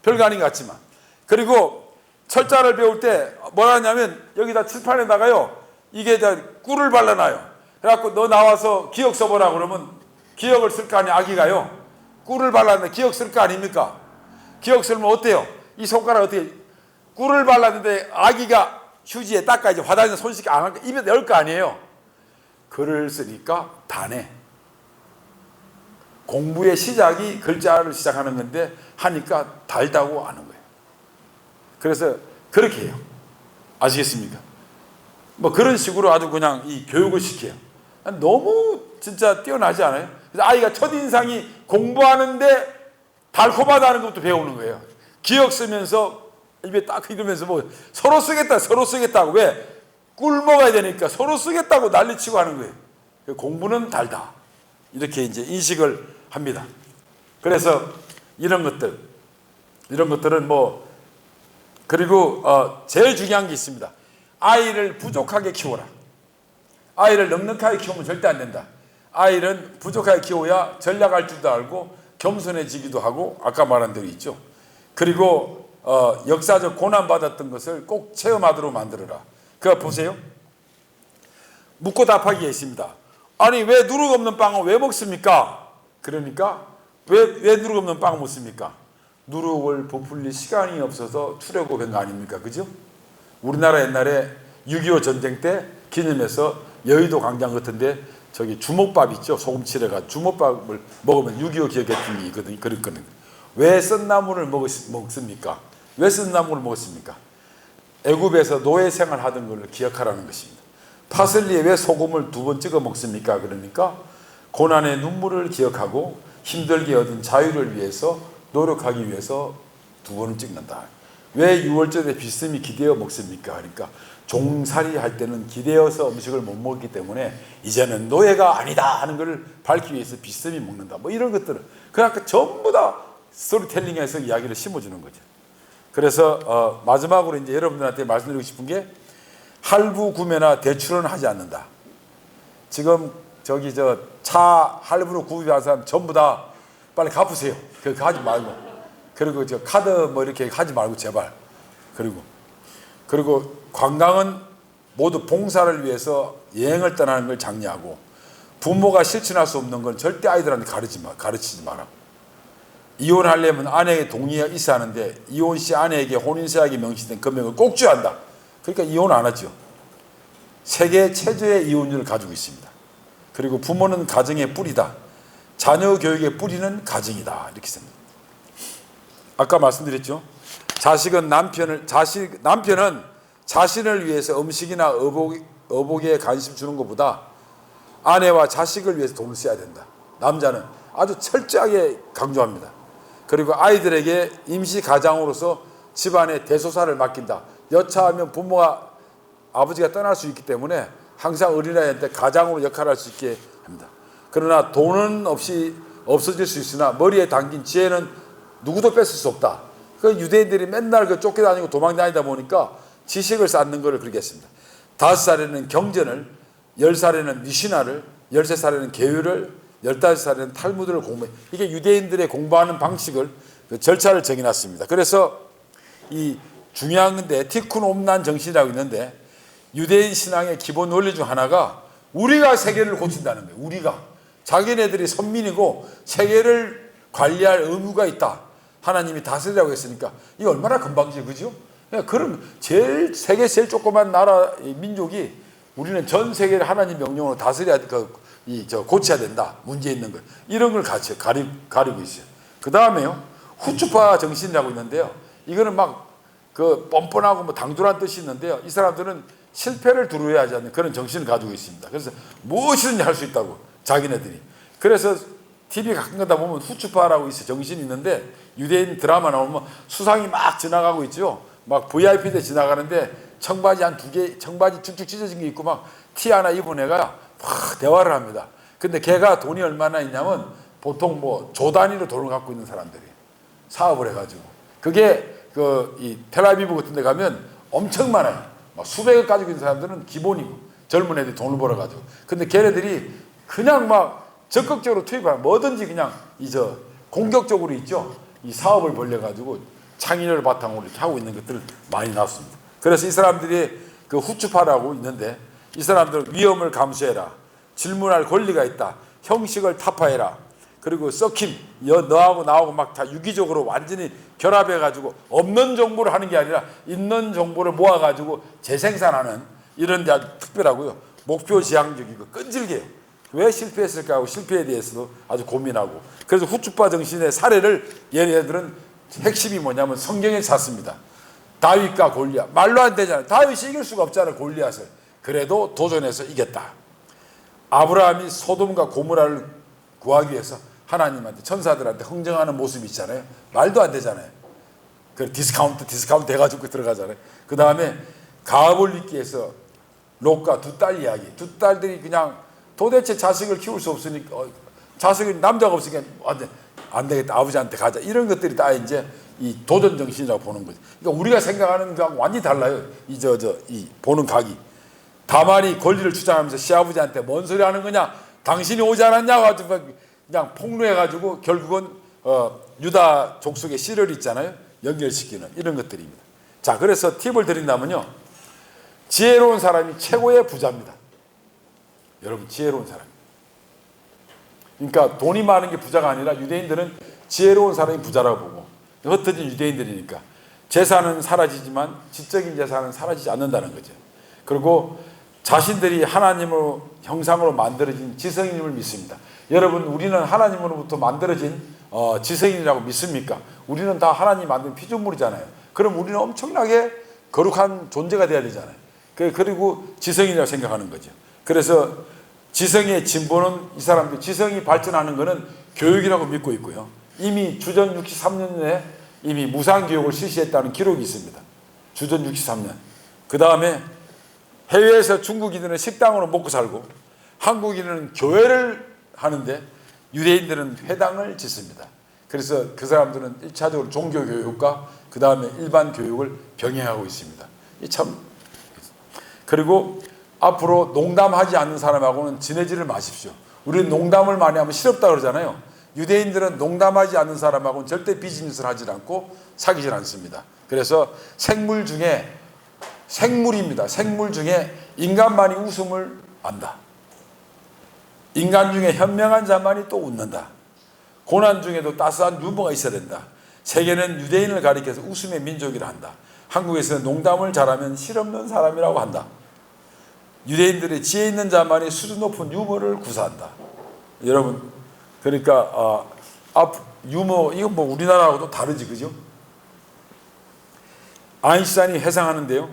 별거 아닌 것 같지만. 그리고 철자를 배울 때 뭐라 하냐면 여기다 칠판에다가요 이게 꿀을 발라놔요. 그래갖고 너 나와서 기억 써보라 그러면 기억을 쓸 거 아니에요. 아기가요. 꿀을 발랐는데 기억 쓸 거 아닙니까? 기억 쓰면 어때요? 이 손가락 어떻게 꿀을 발랐는데 아기가 휴지에 닦아야지 화장실 손 씻기 안 할까 입에 넣을 거 아니에요. 글을 쓰니까 다네. 공부의 시작이 글자를 시작하는 건데 하니까 달다고 하는 거예요. 그래서 그렇게 해요. 아시겠습니까? 뭐 그런 식으로 아주 그냥 이 교육을 시켜요. 너무 진짜 뛰어나지 않아요? 그래서 아이가 첫인상이 공부하는데 달콤하다는 것도 배우는 거예요. 기억 쓰면서 입에 딱 이러면서 뭐 서로 쓰겠다고 왜? 꿀 먹어야 되니까 서로 쓰겠다고 난리치고 하는 거예요. 공부는 달다. 이렇게 이제 인식을 합니다. 그래서 이런 것들은 뭐 그리고 제일 중요한 게 있습니다. 아이를 부족하게 키워라. 아이를 넉넉하게 키우면 절대 안 된다. 아이는 부족하게 키워야 전략할 줄도 알고 겸손해지기도 하고 아까 말한 대로 있죠. 그리고 역사적 고난받았던 것을 꼭 체험하도록 만들어라. 그거 보세요. 묻고 답하기에 있습니다. 아니 왜 누룩 없는 빵을 왜 먹습니까? 그러니까 왜 누룩 없는 빵을 먹습니까? 누룩을 부풀릴 시간이 없어서 추려고 한 거 아닙니까? 그죠? 우리나라 옛날에 6.25 전쟁 때 기념해서 여의도 광장 같은데 저기 주먹밥 있죠? 소금 칠해가지고 주먹밥을 먹으면 6.25 기억했던 게 있거든요. 그랬거든요. 왜 썬나물을 먹습니까? 왜 썬나물을 먹었습니까? 애굽에서 노예 생활하던 걸 기억하라는 것입니다. 파슬리에 왜 소금을 2번 찍어 먹습니까? 그러니까 고난의 눈물을 기억하고 힘들게 얻은 자유를 위해서 노력하기 위해서 2번을 찍는다. 왜 6월절에 비스듬히 기대어 먹습니까? 그러니까 종살이 할 때는 기대어서 음식을 못 먹기 때문에 이제는 노예가 아니다 하는 것을 밝히기 위해서 비스듬히 먹는다. 뭐 이런 것들은 그러니까 전부 다 스토리텔링에서 이야기를 심어주는 거죠. 그래서 마지막으로 이제 여러분들한테 말씀드리고 싶은 게 할부 구매나 대출은 하지 않는다. 지금 저기 차 할부로 구입한 사람 전부 다 빨리 갚으세요. 그거 하지 말고. 그리고 카드 뭐 이렇게 하지 말고 제발. 그리고 관광은 모두 봉사를 위해서 여행을 떠나는 걸 장려하고 부모가 실천할 수 없는 건 절대 아이들한테 가르치지 마라. 이혼하려면 아내의 동의가 있어야 하는데 이혼 시 아내에게 혼인서약에 명시된 금액을 꼭 줘야 한다. 그러니까 이혼 안 하죠. 세계 최저의 이혼율을 가지고 있습니다. 그리고 부모는 가정의 뿌리다. 자녀 교육의 뿌리는 가정이다. 이렇게 생각합니다. 아까 말씀드렸죠. 남편은 자신을 위해서 음식이나 의복에 관심 주는 것보다 아내와 자식을 위해서 돈을 써야 된다. 남자는 아주 철저하게 강조합니다. 그리고 아이들에게 임시 가장으로서 집안의 대소사를 맡긴다. 여차하면 아버지가 떠날 수 있기 때문에 항상 어린아이한테 가장으로 역할할 수 있게 합니다. 그러나 돈은 없어질 수 있으나 머리에 담긴 지혜는 누구도 뺏을 수 없다. 그 유대인들이 맨날 쫓겨다니고 도망다니다 보니까 지식을 쌓는 것을 그렇게 했습니다. 5살에는 경전을, 10살에는 미시나를, 13살에는 계율을, 15살에는 탈무드를 공부해. 이게 유대인들의 공부하는 방식을 절차를 정해놨습니다. 그래서 이 중요한 건데 티쿤 옴난 정신이라고 있는데 유대인 신앙의 기본 원리 중 하나가 우리가 세계를 고친다는 거예요. 우리가. 자기네들이 선민이고 세계를 관리할 의무가 있다. 하나님이 다스리라고 했으니까 이게 얼마나 건방지죠. 그죠? 그럼 세계 제일 조그만 나라 민족이 우리는 전 세계를 하나님 명령으로 다스려야 고쳐야 된다. 문제 있는 걸. 이런 걸 같이 가리고 있어요. 그 다음에요. 후추파 정신이라고 있는데요. 이거는 뻔뻔하고 당돌한 뜻이 있는데요. 이 사람들은 실패를 두려워하지 않는 그런 정신을 가지고 있습니다. 그래서 무엇이든지 할 수 있다고 자기네들이. 그래서 TV 가끔 가다 보면 후추파라고 있어 정신이 있는데 유대인 드라마 나오면 수상이 막 지나가고 있죠. 막 VIP 때 지나가는데 청바지 한 2개, 청바지 쭉쭉 찢어진 게 있고 막 티 하나 입은 애가 막 대화를 합니다. 근데 걔가 돈이 얼마나 있냐면 보통 조 단위로 돈을 갖고 있는 사람들이 사업을 해가지고 그게 이 텔아비브 같은 데 가면 엄청 많아요. 막 수백억 가지고 있는 사람들은 기본이고 젊은 애들이 돈을 벌어가지고. 근데 걔네들이 그냥 막 적극적으로 투입하는 뭐든지 그냥 공격적으로 있죠. 이 사업을 벌려가지고 창의력을 바탕으로 이렇게 하고 있는 것들을 많이 나왔습니다. 그래서 이 사람들이 후추파라고 있는데 이 사람들은 위험을 감수해라. 질문할 권리가 있다. 형식을 타파해라. 그리고 썩힘, 너하고 나하고 막 다 유기적으로 완전히 결합해가지고 없는 정보를 하는 게 아니라 있는 정보를 모아가지고 재생산하는 이런 데 아주 특별하고요. 목표 지향적이고 끈질겨요. 왜 실패했을까 하고 실패에 대해서도 아주 고민하고. 그래서 후추파 정신의 사례를 얘네들은 핵심이 뭐냐면 성경에 찾습니다. 다윗과 골리앗. 말로 안 되잖아요. 다윗이 이길 수가 없잖아요. 골리앗을. 그래도 도전해서 이겼다. 아브라함이 소돔과 고모라를 구하기 위해서 하나님한테 천사들한테 흥정하는 모습이 있잖아요. 말도 안 되잖아요. 그 디스카운트 해가지고 들어가잖아요. 그 다음에 가압을 잊기 위해서 롯과 2딸 이야기. 2딸들이 그냥 도대체 자식을 키울 수 없으니까 자식이 남자가 없으니까 안 되겠다. 아버지한테 가자. 이런 것들이 다 이제 이 도전 정신이라고 보는 거죠. 그러니까 우리가 생각하는 거랑 완전히 달라요. 이 보는 각이. 다말이 권리를 주장하면서 시아버지한테 뭔 소리 하는 거냐? 당신이 오지 않았냐? 가지고 그냥 폭로해가지고 결국은 유다 족속의 시를 있잖아요. 연결시키는 이런 것들입니다. 자, 그래서 팁을 드린다면요, 지혜로운 사람이 최고의 부자입니다. 여러분, 지혜로운 사람. 그러니까 돈이 많은 게 부자가 아니라 유대인들은 지혜로운 사람이 부자라고 보고, 흩어진 유대인들이니까 재산은 사라지지만 지적인 재산은 사라지지 않는다는 거죠. 그리고 자신들이 하나님의 형상으로 만들어진 지성인임을 믿습니다. 여러분, 우리는 하나님으로부터 만들어진 지성인이라고 믿습니까? 우리는 다 하나님 만든 피조물이잖아요. 그럼 우리는 엄청나게 거룩한 존재가 돼야 되잖아요. 그리고 지성인이라고 생각하는 거죠. 그래서 지성의 진보는, 이 사람들 지성이 발전하는 것은 교육이라고 믿고 있고요. 이미 주전 63년에 이미 무상교육을 실시했다는 기록이 있습니다. 주전 63년. 그 다음에 해외에서 중국인들은 식당으로 먹고 살고 한국인은 교회를 하는데 유대인들은 회당을 짓습니다. 그래서 그 사람들은 1차적으로 종교교육과 그 다음에 일반 교육을 병행하고 있습니다. 그리고 앞으로 농담하지 않는 사람하고는 지내지를 마십시오. 우리는 농담을 많이 하면 싫었다 그러잖아요. 유대인들은 농담하지 않는 사람하고는 절대 비즈니스를 하지 않고 사귀질 않습니다. 그래서 생물입니다. 생물 중에 인간만이 웃음을 안다. 인간 중에 현명한 자만이 또 웃는다. 고난 중에도 따스한 유머가 있어야 된다. 세계는 유대인을 가리켜서 웃음의 민족이라 한다. 한국에서는 농담을 잘하면 실없는 사람이라고 한다. 유대인들의 지혜 있는 자만이 수준 높은 유머를 구사한다. 여러분, 그러니까 유머, 이건 뭐 우리나라하고도 다르지, 그죠? 아인슈타인이 회상하는데요,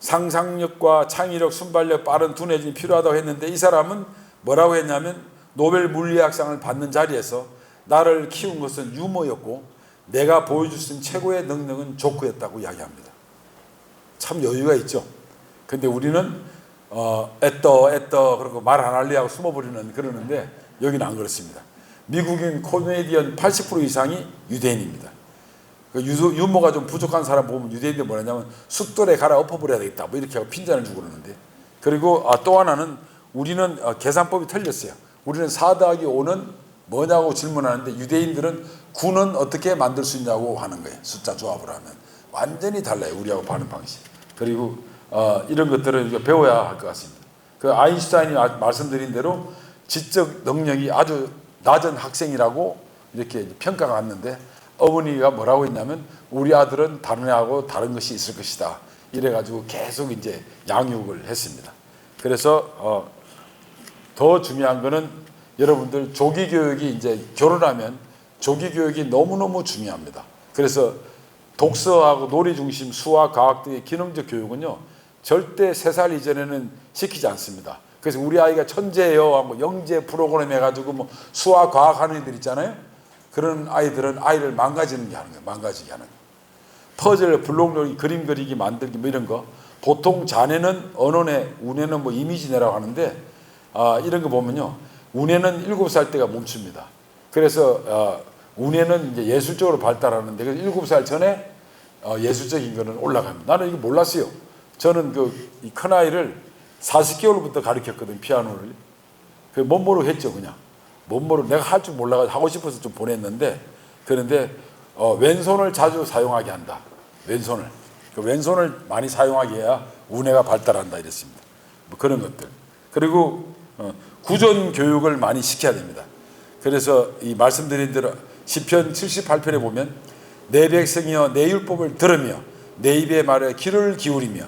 상상력과 창의력, 순발력, 빠른 두뇌진이 필요하다고 했는데 이 사람은 뭐라고 했냐면, 노벨 물리학상을 받는 자리에서 나를 키운 것은 유머였고 내가 보여줄 수 있는 최고의 능력은 조크였다고 이야기합니다. 참 여유가 있죠. 근데 우리는 그리고 말 안 할래 하고 숨어버리는 그러는데 여기는 안 그렇습니다. 미국인 코미디언 80% 이상이 유대인입니다. 유머가 좀 부족한 사람 보면 유대인들 뭐냐면 숫돌에 갈아엎어버려야 되겠다 뭐 이렇게 하고 핀잔을 주고 그러는데, 그리고 또 하나는 우리는 계산법이 틀렸어요. 우리는 4 더하기 5는 뭐냐고 질문하는데 유대인들은 9는 어떻게 만들 수 있냐고 하는 거예요. 숫자 조합을 하면 완전히 달라요, 우리하고 하는 방식. 그리고 이런 것들을 배워야 할 것 같습니다. 그 아인슈타인이 말씀드린 대로 지적 능력이 아주 낮은 학생이라고 이렇게 평가가 왔는데, 어머니가 뭐라고 했냐면 우리 아들은 다른 애하고 다른 것이 있을 것이다. 이래가지고 계속 이제 양육을 했습니다. 그래서 더 중요한 거는 여러분들 조기 교육이, 이제 결혼하면 조기 교육이 너무너무 중요합니다. 그래서 독서하고 놀이 중심 수학, 과학 등의 기능적 교육은요 절대 3살 이전에는 시키지 않습니다. 그래서 우리 아이가 천재예요 하고 영재 프로그램 해가지고 뭐 수학, 과학 하는 애들 있잖아요. 그런 아이들은 아이를 망가지는 게 하는 거예요. 망가지게 하는 거예요. 퍼즐, 블록놀이, 그림 그리기, 만들기 뭐 이런 거. 보통 자네는 언어내, 운해는 뭐 이미지 내라고 하는데 이런 거 보면요, 운해는 7살 때가 멈춥니다. 그래서 운해는 이제 예술적으로 발달하는데 7살 전에 예술적인 거는 올라갑니다. 나는 이거 몰랐어요. 저는 이 큰아이를 40개월부터 가르쳤거든, 피아노를. 못 모르고 했죠, 그냥. 못 모르고 내가 할 줄 몰라가지고 하고 싶어서 좀 보냈는데, 그런데 왼손을 자주 사용하게 한다. 왼손을. 왼손을 많이 사용하게 해야 운해가 발달한다 이랬습니다. 뭐 그런 것들. 그리고 구전 교육을 많이 시켜야 됩니다. 그래서 이 말씀드린 대로 시편 78편에 보면 내 백성이여 내 율법을 들으며 내 입의 말에 귀를 기울이며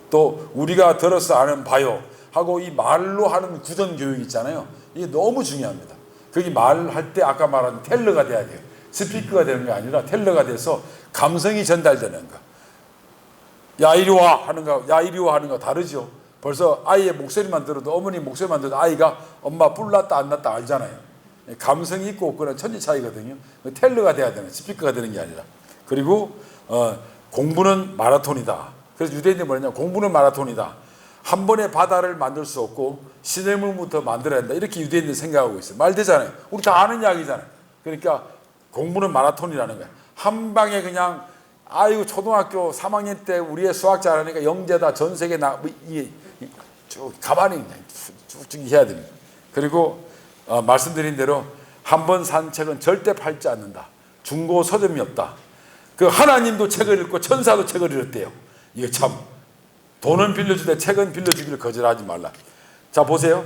또 우리가 들어서 아는 바요 하고 이 말로 하는 구전 교육 있잖아요. 이게 너무 중요합니다. 그게 말할 때 아까 말한 텔러가 돼야 돼요. 스피커가 되는 게 아니라 텔러가 돼서 감성이 전달되는 거. 야 이리 와 하는 거, 야 이리 와 하는 거 다르죠. 벌써 아이의 목소리만 들어도, 어머니 목소리만 들어도 아이가 엄마 뿔 났다 안 났다 알잖아요. 감성이 있고 없거나 천지 차이거든요. 텔러가 돼야 되는, 스피커가 되는 게 아니라. 그리고 공부는 마라톤이다. 그래서 유대인들이 뭐냐면 공부는 마라톤이다. 한 번에 바다를 만들 수 없고 시냇물부터 만들어야 한다. 이렇게 유대인들이 생각하고 있어요. 말 되잖아요. 우리 다 아는 이야기잖아요. 그러니까 공부는 마라톤이라는 거예요. 한 방에 그냥 아이고 초등학교 3학년 때 우리의 수학 잘하니까 영재다 전 세계 가만히 그냥 쭉쭉 해야 됩니다. 그리고 말씀드린 대로 한 번 산 책은 절대 팔지 않는다. 중고 서점이 없다. 그 하나님도 책을 읽고 천사도 책을 읽었대요. 이거 참, 돈은 빌려주되 책은 빌려주기를 거절하지 말라. 자 보세요.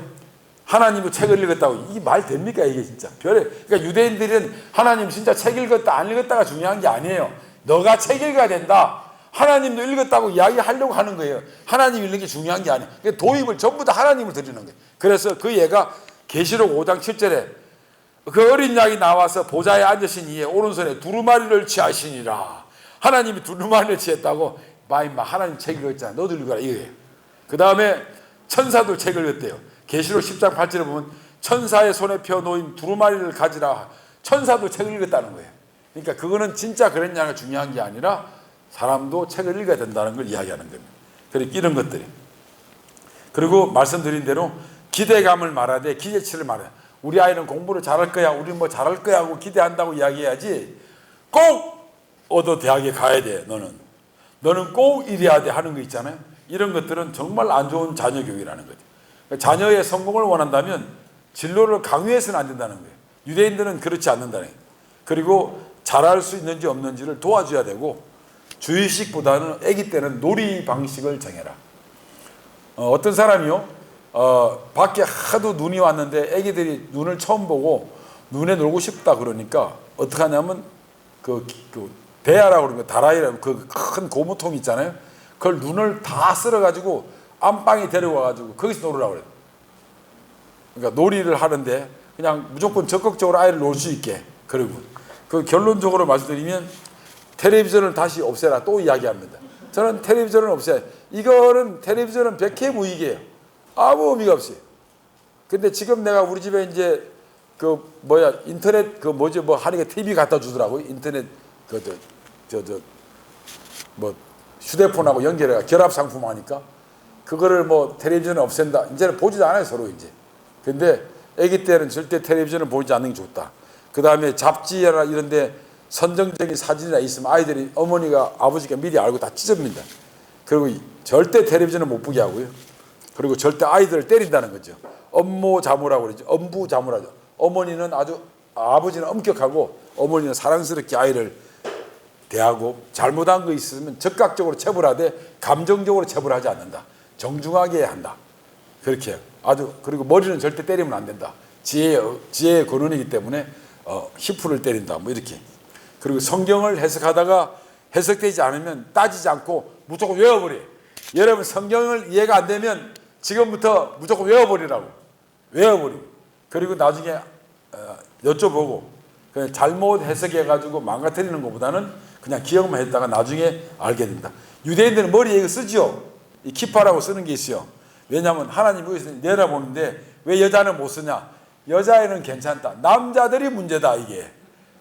하나님도 책을 읽었다고 이게 말 됩니까? 이게 진짜 그러니까 유대인들은 하나님 진짜 책 읽었다 안 읽었다가 중요한 게 아니에요. 너가 책 읽어야 된다. 하나님도 읽었다고 이야기하려고 하는 거예요. 하나님 읽는 게 중요한 게 아니에요. 그러니까 도입을 전부 다 하나님을 드리는 거예요. 그래서 그 얘가 계시록 5장 7절에 그 어린 양이 나와서 보좌에 앉으신 이에 오른손에 두루마리를 취하시니라. 하나님이 두루마리를 취했다고 마임마 하나님 책 읽었잖아. 너도 읽어라 이거예요. 그 다음에 천사도 책을 읽었대요. 계시록 10장 8절에 보면 천사의 손에 펴 놓인 두루마리를 가지라. 천사도 책을 읽었다는 거예요. 그러니까 그거는 진짜 그랬냐가 중요한 게 아니라 사람도 책을 읽어야 된다는 걸 이야기하는 겁니다. 그리고 이런 것들이. 그리고 말씀드린 대로 기대감을 말하되 기대치를 말해. 우리 아이는 공부를 잘할 거야. 우리 뭐 잘할 거야 하고 기대한다고 이야기해야지. 꼭 어디 대학에 가야 돼. 너는 꼭 이래야 돼 하는 거 있잖아요. 이런 것들은 정말 안 좋은 자녀 교육이라는 거죠. 자녀의 성공을 원한다면 진로를 강요해서는 안 된다는 거예요. 유대인들은 그렇지 않는다는 거예요. 그리고 잘할 수 있는지 없는지를 도와줘야 되고 주의식보다는 아기 때는 놀이 방식을 정해라. 어떤 사람이요 밖에 하도 눈이 왔는데 아기들이 눈을 처음 보고 눈에 놀고 싶다 그러니까 어떻게 하냐면 그 대야라고 그러는 거 다라이라고 그 큰 고무통 있잖아요. 그걸 눈을 다 쓸어가지고 안방에 데려와가지고 거기서 놀으라고 그래요. 그러니까 놀이를 하는데 그냥 무조건 적극적으로 아이를 놀 수 있게. 그리고 그 결론적으로 말씀드리면 텔레비전을 다시 없애라 또 이야기합니다. 저는 텔레비전을 없애야. 이거는 텔레비전은 백해무익이에요. 아무 의미가 없어요. 근데 지금 내가 우리 집에 이제 인터넷 하니까 TV 갖다 주더라고요. 인터넷 휴대폰하고 연결해가 결합 상품 하니까 그거를 텔레비전을 없앤다. 이제는 보지도 않아요 서로 이제. 근데 아기 때는 절대 텔레비전을 보지 않는 게 좋다. 그 다음에 잡지나 이런데 선정적인 사진이나 있으면 아이들이 어머니가 아버지가 미리 알고 다 찢어집니다. 그리고 절대 텔레비전을 못 보게 하고요. 그리고 절대 아이들을 때린다는 거죠. 엄모자모라고 그러죠. 엄부자모라죠. 어머니는 아버지는 엄격하고 어머니는 사랑스럽게 아이를 대하고 잘못한 거 있으면 적극적으로 처벌하되 감정적으로 처벌하지 않는다. 정중하게 한다. 그렇게 그리고 머리는 절대 때리면 안 된다. 지혜의 근원이기 때문에 히프를 때린다. 이렇게. 그리고 성경을 해석하다가 해석되지 않으면 따지지 않고 무조건 외워버려. 여러분 성경을 이해가 안 되면 지금부터 무조건 외워버리라고. 외워버리고. 그리고 나중에 여쭤보고 잘못 해석해가지고 망가뜨리는 것보다는 그냥 기억만 했다가 나중에 알게 된다. 유대인들은 머리에 이거 쓰죠. 이 키파라고 쓰는 게 있어요. 왜냐하면 하나님 여기서 내려보는데 왜 여자는 못 쓰냐. 여자애는 괜찮다. 남자들이 문제다 이게.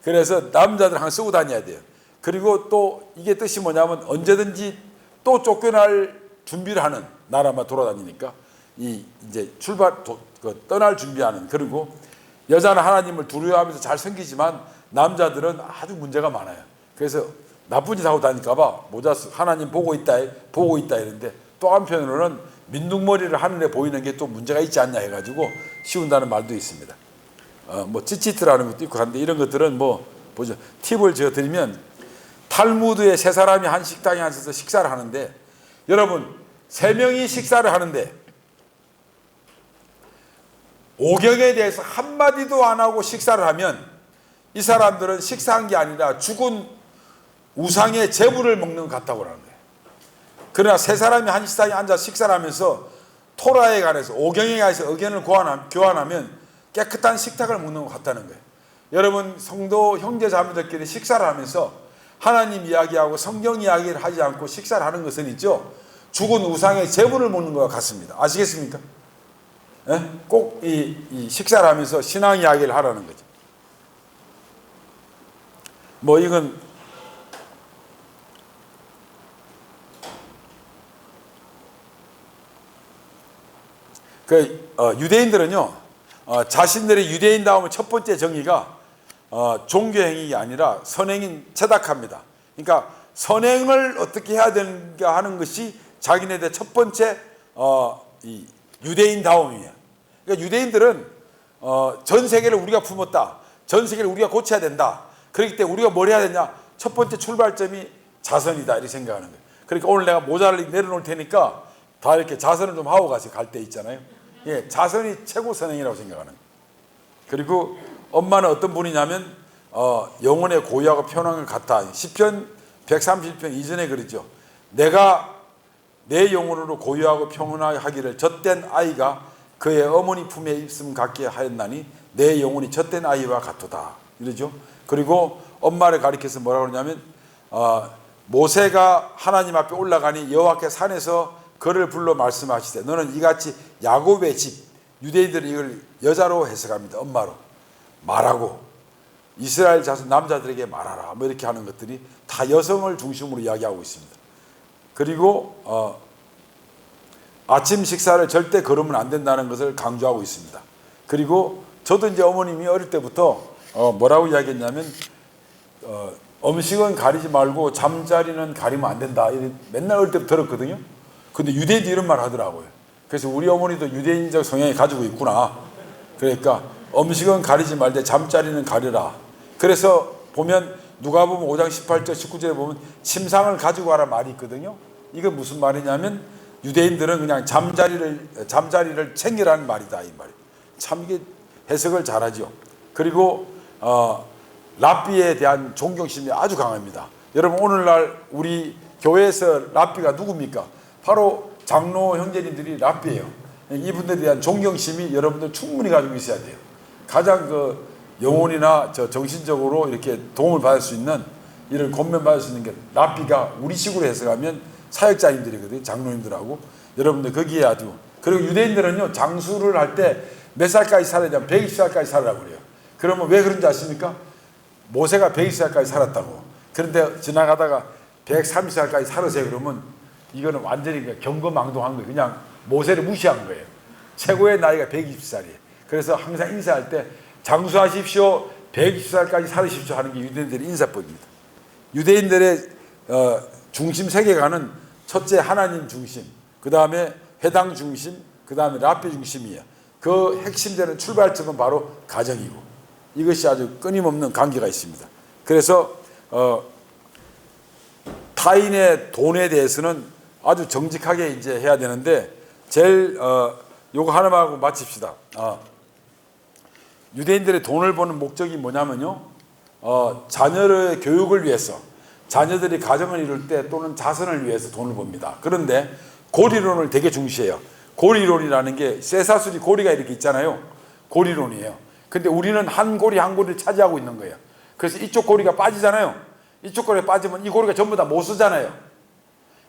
그래서 남자들 항상 쓰고 다녀야 돼요. 그리고 또 이게 뜻이 뭐냐면 언제든지 또 쫓겨날 준비를 하는 나라만 돌아다니니까 이제 떠날 준비하는. 그리고 여자는 하나님을 두려워하면서 잘 섬기지만 남자들은 아주 문제가 많아요. 그래서 나쁜 짓 하고 다닐까 봐 모자 하나님 보고 있다 이러는데 또 한편으로는 민둥머리를 하늘에 보이는 게 또 문제가 있지 않냐 해가지고 씌운다는 말도 있습니다. 찌찌트라는 것도 있고 한데 이런 것들은 보죠. 팁을 제가 드리면 탈무드에 세 사람이 한 식당에 앉아서 식사를 하는데 여러분 3명이 식사를 하는데 오경에 대해서 한마디도 안 하고 식사를 하면 이 사람들은 식사한 게 아니라 죽은 우상의 제물을 먹는 것 같다고 하는 거예요. 그러나 세 사람이 한 식당에 앉아서 식사를 하면서 토라에 관해서 오경에 관해서 의견을 교환하면 깨끗한 식탁을 먹는 것 같다는 거예요. 여러분 성도 형제 자매들끼리 식사를 하면서 하나님 이야기하고 성경 이야기를 하지 않고 식사를 하는 것은 있죠. 죽은 우상의 제물을 먹는 것과 같습니다. 아시겠습니까? 꼭 이 식사를 하면서 신앙 이야기를 하라는 거죠. 이건 유대인들은요 자신들의 유대인다움의 첫 번째 정의가 종교행위가 아니라 선행인 체닥합니다. 그러니까 선행을 어떻게 해야 되는가 하는 것이 자기네들의 첫 번째 이 유대인다움이에요. 그러니까 유대인들은 전 세계를 우리가 품었다. 전 세계를 우리가 고쳐야 된다. 그렇기 때문에 우리가 뭘 해야 되냐? 첫 번째 출발점이 자선이다 이렇게 생각하는 거예요. 그러니까 오늘 내가 모자를 내려놓을 테니까 다 이렇게 자선을 좀 하고 가세요. 갈 때 있잖아요. 예, 자선이 최고 선행이라고 생각하는 거예요. 그리고 엄마는 어떤 분이냐면 영혼의 고유하고 편안한 것 같아. 시편 130편 이전에 그러죠. 내가 내 영혼으로 고유하고 평온하게 하기를 젖된 아이가 그의 어머니 품에 있음 같게 하였나니 내 영혼이 젖된 아이와 같도다 이러죠. 그리고 엄마를 가리켜서 뭐라고 그러냐면 모세가 하나님 앞에 올라가니 여호와께 산에서 그를 불러 말씀하시되 너는 이같이 야곱의 집, 유대인들이 이걸 여자로 해석합니다. 엄마로 말하고 이스라엘 자손 남자들에게 말하라 뭐 이렇게 하는 것들이 다 여성을 중심으로 이야기하고 있습니다. 그리고 아침 식사를 절대 거르면 안 된다는 것을 강조하고 있습니다. 그리고 저도 이제 어머님이 어릴 때부터 뭐라고 이야기했냐면 음식은 가리지 말고 잠자리는 가리면 안 된다 맨날 어릴 때부터 들었거든요. 근데 유대인도 이런 말 하더라고요. 그래서 우리 어머니도 유대인적 성향이 가지고 있구나. 그러니까 음식은 가리지 말되 잠자리는 가려라. 그래서 보면 누가복음 5장 18절 19절에 보면 침상을 가지고 가라 말이 있거든요. 이건 무슨 말이냐면 유대인들은 그냥 잠자리를 챙기라는 말이다 이 말이에요. 참 이게 해석을 잘하죠. 그리고 랍비에 대한 존경심이 아주 강합니다. 여러분 오늘날 우리 교회에서 랍비가 누굽니까? 바로 장로 형제님들이 랍비예요. 이분들에 대한 존경심이 여러분들 충분히 가지고 있어야 돼요. 가장 영혼이나 정신적으로 이렇게 도움을 받을 수 있는 이런 권면 받을 수 있는 게 랍비가 우리식으로 해석하면 사역자님들이거든요. 장로님들하고 여러분들 거기에 아주. 그리고 유대인들은요 장수를 할 때 몇 살까지 살아야 되면 120살까지 살으라고 그래요. 그러면 왜 그런지 아십니까? 모세가 120살까지 살았다고. 그런데 지나가다가 130살까지 살으세요 그러면 이거는 완전히 경거망동한 거예요. 그냥 모세를 무시한 거예요. 최고의 나이가 120살이에요. 그래서 항상 인사할 때 장수하십시오 120살까지 살으십시오 하는 게 유대인들의 인사법입니다. 유대인들의 중심 세계관은 첫째 하나님 중심, 그 다음에 회당 중심, 그 다음에 랍비 중심이에요. 그 핵심되는 출발점은 바로 가정이고 이것이 아주 끊임없는 관계가 있습니다. 그래서 타인의 돈에 대해서는 아주 정직하게 이제 해야 되는데 제일 요거 하나만 하고 마칩시다. 유대인들의 돈을 버는 목적이 뭐냐면요, 자녀의 교육을 위해서, 자녀들이 가정을 이룰 때 또는 자선을 위해서 돈을 법니다. 그런데 고리론을 되게 중시해요. 고리론이라는 게 쇠사슬이 고리가 이렇게 있잖아요. 고리론이에요. 근데 우리는 한 고리 한 고리를 차지하고 있는 거예요. 그래서 이쪽 고리가 빠지잖아요. 이쪽 고리가 빠지면 이 고리가 전부 다 못 쓰잖아요.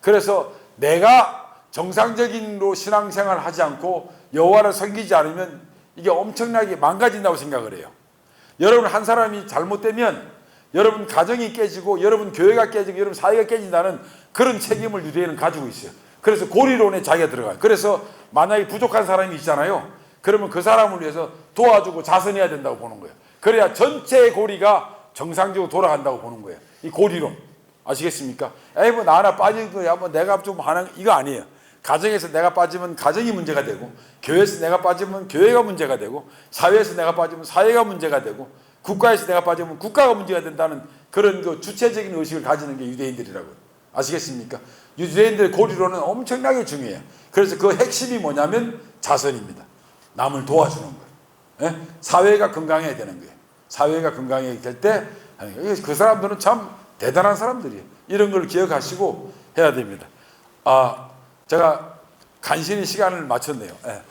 그래서 내가 정상적인 신앙생활을 하지 않고 여호와를 섬기지 않으면 이게 엄청나게 망가진다고 생각을 해요. 여러분 한 사람이 잘못되면 여러분 가정이 깨지고 여러분 교회가 깨지고 여러분 사회가 깨진다는 그런 책임을 유대인은 가지고 있어요. 그래서 고리론에 자기가 들어가요. 그래서 만약에 부족한 사람이 있잖아요. 그러면 그 사람을 위해서 도와주고 자선해야 된다고 보는 거예요. 그래야 전체의 고리가 정상적으로 돌아간다고 보는 거예요. 이 고리론 아시겠습니까? 에이 뭐 나 하나 빠진 거야 뭐 내가 좀 하는 이거 아니에요. 가정에서 내가 빠지면 가정이 문제가 되고, 교회에서 내가 빠지면 교회가 문제가 되고, 사회에서 내가 빠지면 사회가 문제가 되고, 국가에서 내가 빠지면 국가가 문제가 된다는 그런 그 주체적인 의식을 가지는 게 유대인들이라고요. 아시겠습니까? 유대인들의 고리론은 엄청나게 중요해요. 그래서 그 핵심이 뭐냐면 자선입니다. 남을 도와주는 거예요. 예? 사회가 건강해야 되는 거예요. 사회가 건강해야 될 때 그 사람들은 참 대단한 사람들이에요. 이런 걸 기억하시고 해야 됩니다. 제가 간신히 시간을 맞췄네요. 예.